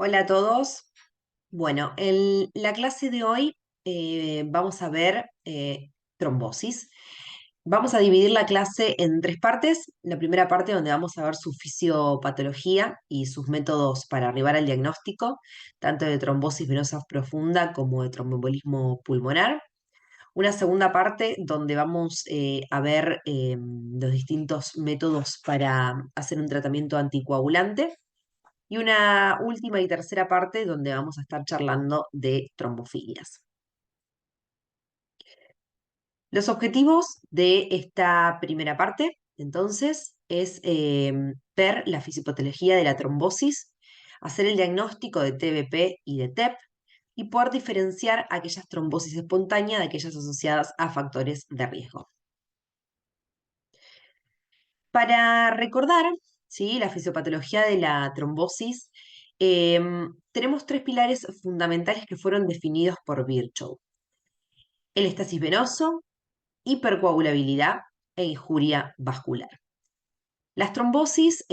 Hola a todos. Bueno, en la clase de hoy vamos a ver trombosis. Vamos a dividir la clase en tres partes. La primera parte donde vamos a ver su fisiopatología y sus métodos para arribar al diagnóstico, tanto de trombosis venosa profunda como de tromboembolismo pulmonar. Una segunda parte donde vamos a ver los distintos métodos para hacer un tratamiento anticoagulante. Y una última y tercera parte donde vamos a estar charlando de trombofilias. Los objetivos de esta primera parte, entonces, es ver la fisiopatología de la trombosis, hacer el diagnóstico de TBP y de TEP y poder diferenciar aquellas trombosis espontáneas de aquellas asociadas a factores de riesgo. Para recordar, ¿sí?, la fisiopatología de la trombosis, tenemos tres pilares fundamentales que fueron definidos por Virchow: el éstasis venoso, hipercoagulabilidad e injuria vascular. Las trombosis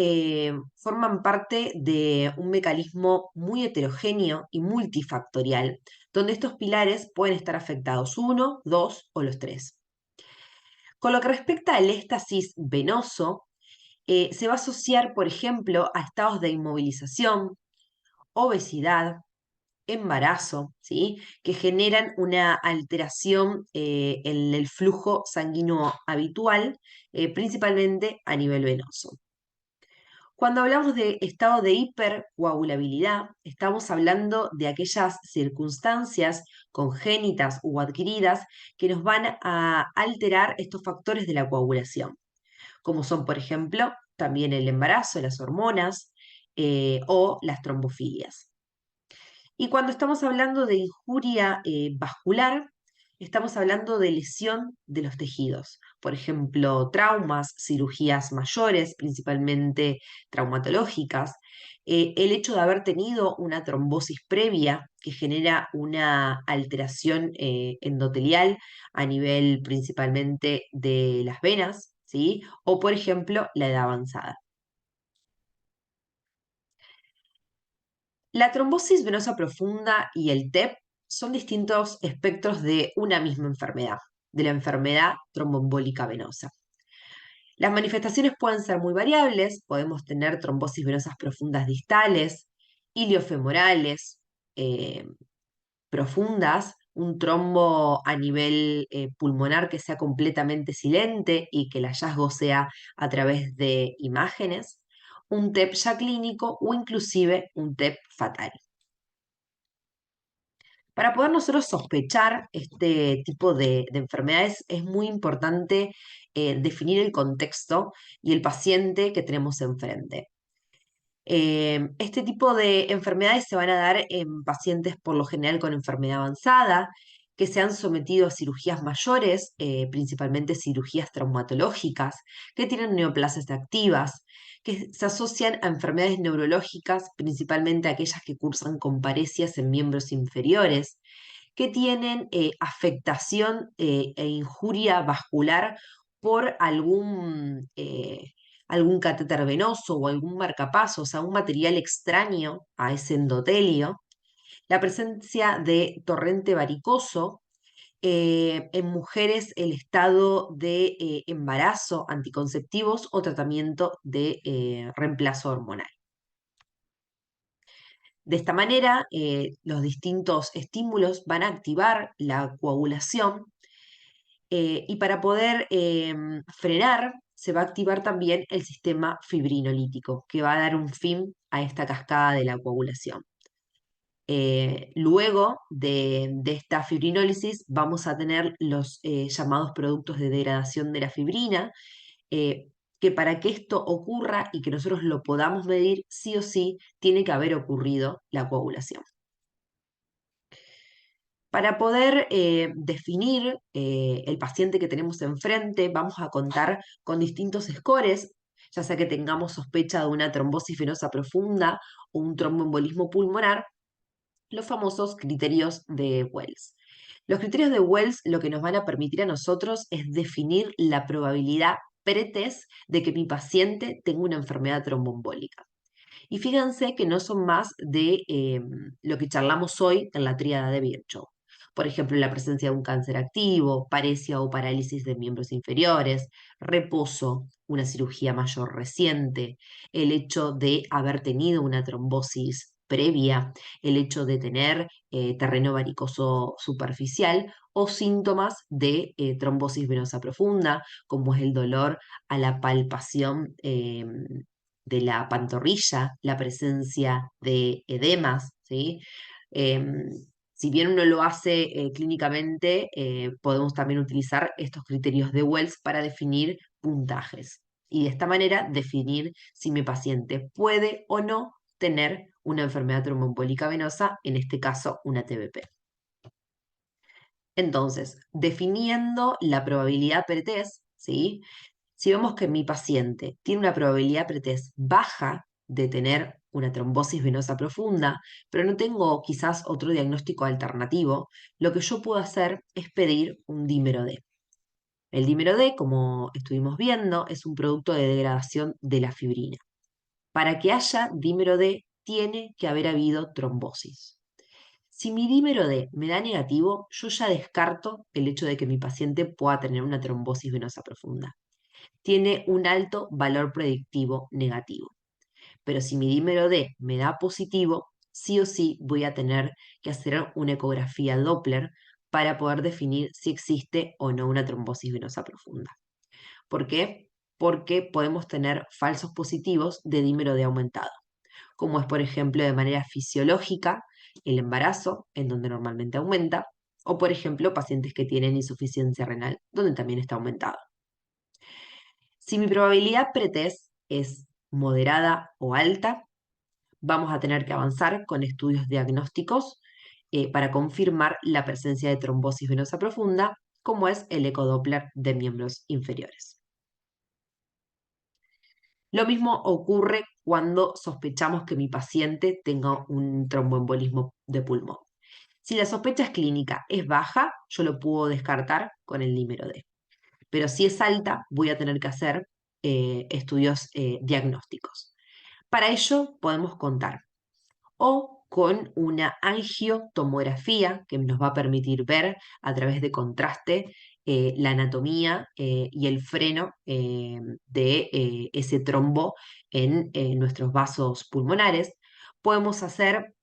forman parte de un mecanismo muy heterogéneo y multifactorial, donde estos pilares pueden estar afectados uno, dos o los tres. Con lo que respecta al éstasis venoso, se va a asociar, por ejemplo, a estados de inmovilización, obesidad, embarazo, ¿sí?, que generan una alteración en el flujo sanguíneo habitual, principalmente a nivel venoso. Cuando hablamos de estado de hipercoagulabilidad, estamos hablando de aquellas circunstancias congénitas u adquiridas que nos van a alterar estos factores de la coagulación, como son, por ejemplo, también el embarazo, las hormonas o las trombofilias. Y cuando estamos hablando de injuria vascular, estamos hablando de lesión de los tejidos. Por ejemplo, traumas, cirugías mayores, principalmente traumatológicas, el hecho de haber tenido una trombosis previa que genera una alteración endotelial a nivel principalmente de las venas, ¿sí?, o por ejemplo, la edad avanzada. La trombosis venosa profunda y el TEP son distintos espectros de una misma enfermedad, de la enfermedad tromboembólica venosa. Las manifestaciones pueden ser muy variables, podemos tener trombosis venosas profundas distales, iliofemorales, eh, profundas, un trombo a nivel pulmonar que sea completamente silente y que el hallazgo sea a través de imágenes, un TEP ya clínico o inclusive un TEP fatal. Para poder nosotros sospechar este tipo de enfermedades es muy importante definir el contexto y el paciente que tenemos enfrente. Este tipo de enfermedades se van a dar en pacientes por lo general con enfermedad avanzada, que se han sometido a cirugías mayores, principalmente cirugías traumatológicas, que tienen neoplasias activas, que se asocian a enfermedades neurológicas, principalmente aquellas que cursan con paresias en miembros inferiores, que tienen afectación e injuria vascular por algún catéter venoso o algún marcapaso, o sea, un material extraño a ese endotelio, la presencia de torrente varicoso, en mujeres el estado de embarazo, anticonceptivos o tratamiento de reemplazo hormonal. De esta manera, los distintos estímulos van a activar la coagulación y para poder frenar se va a activar también el sistema fibrinolítico, que va a dar un fin a esta cascada de la coagulación. Luego de esta fibrinólisis vamos a tener los llamados productos de degradación de la fibrina, eh, que para que esto ocurra y que nosotros lo podamos medir, sí o sí, tiene que haber ocurrido la coagulación. Para poder definir el paciente que tenemos enfrente, vamos a contar con distintos scores, ya sea que tengamos sospecha de una trombosis venosa profunda o un tromboembolismo pulmonar, los famosos criterios de Wells. Los criterios de Wells lo que nos van a permitir a nosotros es definir la probabilidad pretest de que mi paciente tenga una enfermedad tromboembólica. Y fíjense que no son más de lo que charlamos hoy en la tríada de Virchow. Por ejemplo, la presencia de un cáncer activo, paresia o parálisis de miembros inferiores, reposo, una cirugía mayor reciente, el hecho de haber tenido una trombosis previa, el hecho de tener terreno varicoso superficial o síntomas de trombosis venosa profunda, como es el dolor a la palpación de la pantorrilla, la presencia de edemas, ¿sí? Em, si bien uno lo hace clínicamente, podemos también utilizar estos criterios de Wells para definir puntajes y de esta manera definir si mi paciente puede o no tener una enfermedad tromboembólica venosa, en este caso una TBP. Entonces, definiendo la probabilidad pretest, ¿sí? Si vemos que mi paciente tiene una probabilidad pretest baja de tener una trombosis venosa profunda, pero no tengo quizás otro diagnóstico alternativo, lo que yo puedo hacer es pedir un dímero D. El dímero D, como estuvimos viendo, es un producto de degradación de la fibrina. Para que haya dímero D, tiene que haber habido trombosis. Si mi dímero D me da negativo, yo ya descarto el hecho de que mi paciente pueda tener una trombosis venosa profunda. Tiene un alto valor predictivo negativo. Pero si mi dímero D me da positivo, sí o sí voy a tener que hacer una ecografía Doppler para poder definir si existe o no una trombosis venosa profunda. ¿Por qué? Porque podemos tener falsos positivos de dímero D aumentado, como es, por ejemplo, de manera fisiológica el embarazo, en donde normalmente aumenta, o, por ejemplo, pacientes que tienen insuficiencia renal, donde también está aumentado. Si mi probabilidad pretest es moderada o alta, vamos a tener que avanzar con estudios diagnósticos para confirmar la presencia de trombosis venosa profunda, como es el ecodoppler de miembros inferiores. Lo mismo ocurre cuando sospechamos que mi paciente tenga un tromboembolismo de pulmón. Si la sospecha es clínica es baja, yo lo puedo descartar con el dímero D. Pero si es alta, voy a tener que hacer estudios diagnósticos. Para ello podemos contar o con una angiotomografía que nos va a permitir ver a través de contraste la anatomía y el freno de ese trombo en nuestros vasos pulmonares. Podemos hacer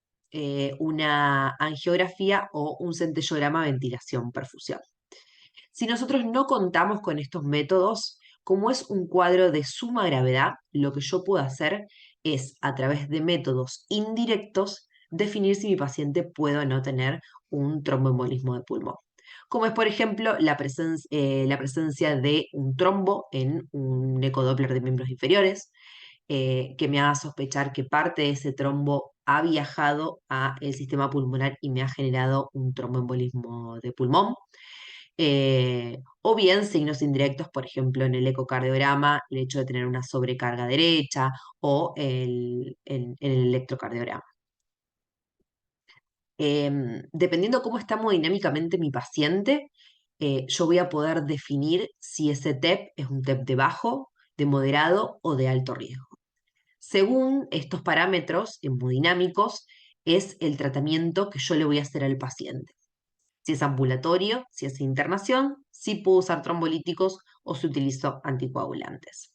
una angiografía o un centellograma ventilación-perfusión. Si nosotros no contamos con estos métodos, como es un cuadro de suma gravedad, lo que yo puedo hacer es, a través de métodos indirectos, definir si mi paciente puede o no tener un tromboembolismo de pulmón. Como es, por ejemplo, la presencia de un trombo en un ecodoppler de miembros inferiores, que me haga sospechar que parte de ese trombo ha viajado al sistema pulmonar y me ha generado un tromboembolismo de pulmón. O bien signos indirectos, por ejemplo, en el ecocardiograma, el hecho de tener una sobrecarga derecha o en el electrocardiograma. Dependiendo cómo está hemodinámicamente mi paciente, yo voy a poder definir si ese TEP es un TEP de bajo, de moderado o de alto riesgo. Según estos parámetros hemodinámicos, es el tratamiento que yo le voy a hacer al paciente. Si es ambulatorio, si es internación, si puedo usar trombolíticos o si utilizo anticoagulantes.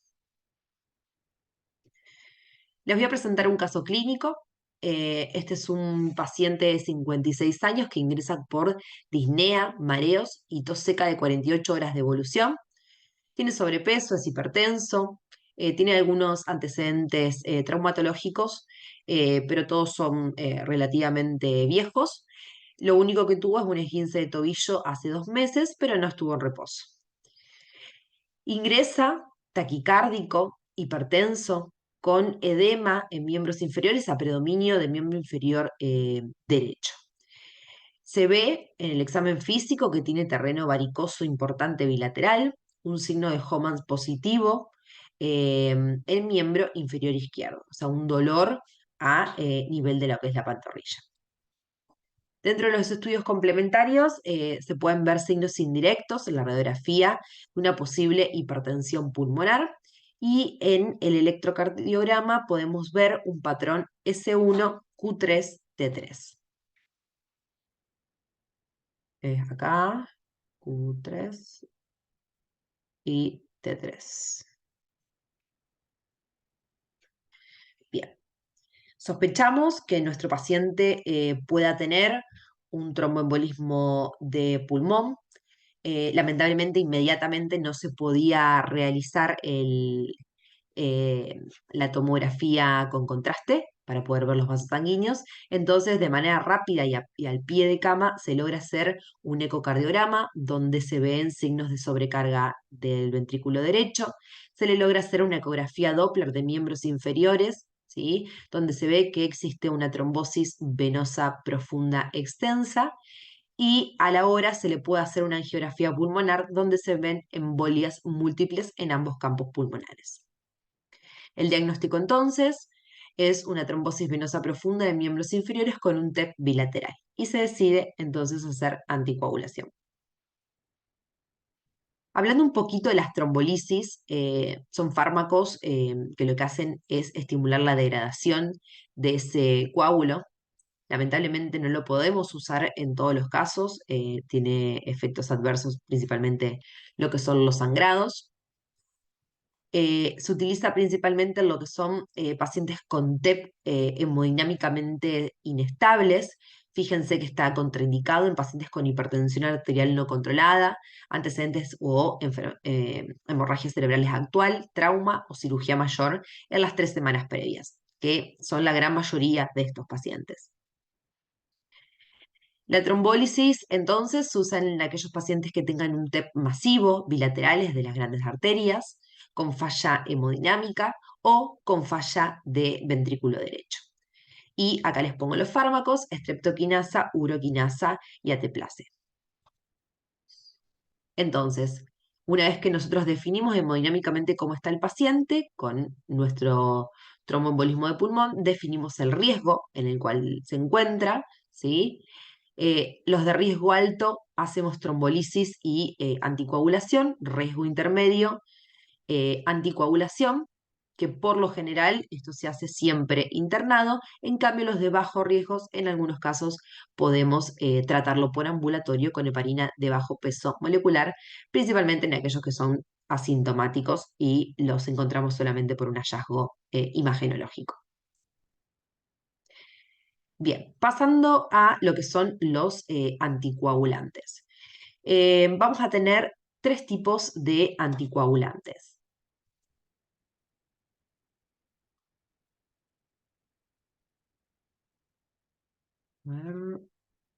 Les voy a presentar un caso clínico. Este es un paciente de 56 años que ingresa por disnea, mareos y tos seca de 48 horas de evolución. Tiene sobrepeso, es hipertenso, tiene algunos antecedentes traumatológicos, pero todos son relativamente viejos. Lo único que tuvo es un esguince de tobillo hace 2 meses, pero no estuvo en reposo. Ingresa taquicárdico, hipertenso, con edema en miembros inferiores a predominio de miembro inferior derecho. Se ve en el examen físico que tiene terreno varicoso importante bilateral, un signo de Homans positivo en miembro inferior izquierdo, o sea, un dolor a nivel de lo que es la pantorrilla. Dentro de los estudios complementarios se pueden ver signos indirectos en la radiografía de una posible hipertensión pulmonar y en el electrocardiograma podemos ver un patrón S1, Q3, T3. Es acá, Q3 y T3. Bien. Sospechamos que nuestro paciente pueda tener un tromboembolismo de pulmón. Lamentablemente, inmediatamente no se podía realizar eh, la tomografía con contraste para poder ver los vasos sanguíneos. Entonces, de manera rápida y al pie de cama, se logra hacer un ecocardiograma donde se ven signos de sobrecarga del ventrículo derecho. Se le logra hacer una ecografía Doppler de miembros inferiores, ¿sí? Donde se ve que existe una trombosis venosa profunda extensa y a la hora se le puede hacer una angiografía pulmonar donde se ven embolias múltiples en ambos campos pulmonares. El diagnóstico entonces es una trombosis venosa profunda de miembros inferiores con un TEP bilateral y se decide entonces hacer anticoagulación. Hablando un poquito de las trombolisis, son fármacos que lo que hacen es estimular la degradación de ese coágulo. Lamentablemente no lo podemos usar en todos los casos, tiene efectos adversos, principalmente lo que son los sangrados. Se utiliza principalmente en lo que son pacientes con TEP hemodinámicamente inestables. Fíjense que está contraindicado en pacientes con hipertensión arterial no controlada, antecedentes o hemorragia cerebrales actual, trauma o cirugía mayor en las 3 semanas previas, que son la gran mayoría de estos pacientes. La trombólisis, entonces, se usa en aquellos pacientes que tengan un TEP masivo, bilaterales de las grandes arterias, con falla hemodinámica o con falla de ventrículo derecho. Y acá les pongo los fármacos: streptoquinasa, uroquinasa y ateplase. Entonces, una vez que nosotros definimos hemodinámicamente cómo está el paciente con nuestro tromboembolismo de pulmón, definimos el riesgo en el cual se encuentra, ¿sí? Los de riesgo alto hacemos trombolisis y anticoagulación, riesgo intermedio, anticoagulación, que por lo general esto se hace siempre internado. En cambio, los de bajo riesgo, en algunos casos podemos tratarlo por ambulatorio con heparina de bajo peso molecular, principalmente en aquellos que son asintomáticos y los encontramos solamente por un hallazgo imagenológico. Bien, pasando a lo que son los anticoagulantes. Vamos a tener 3 tipos de anticoagulantes. A ver.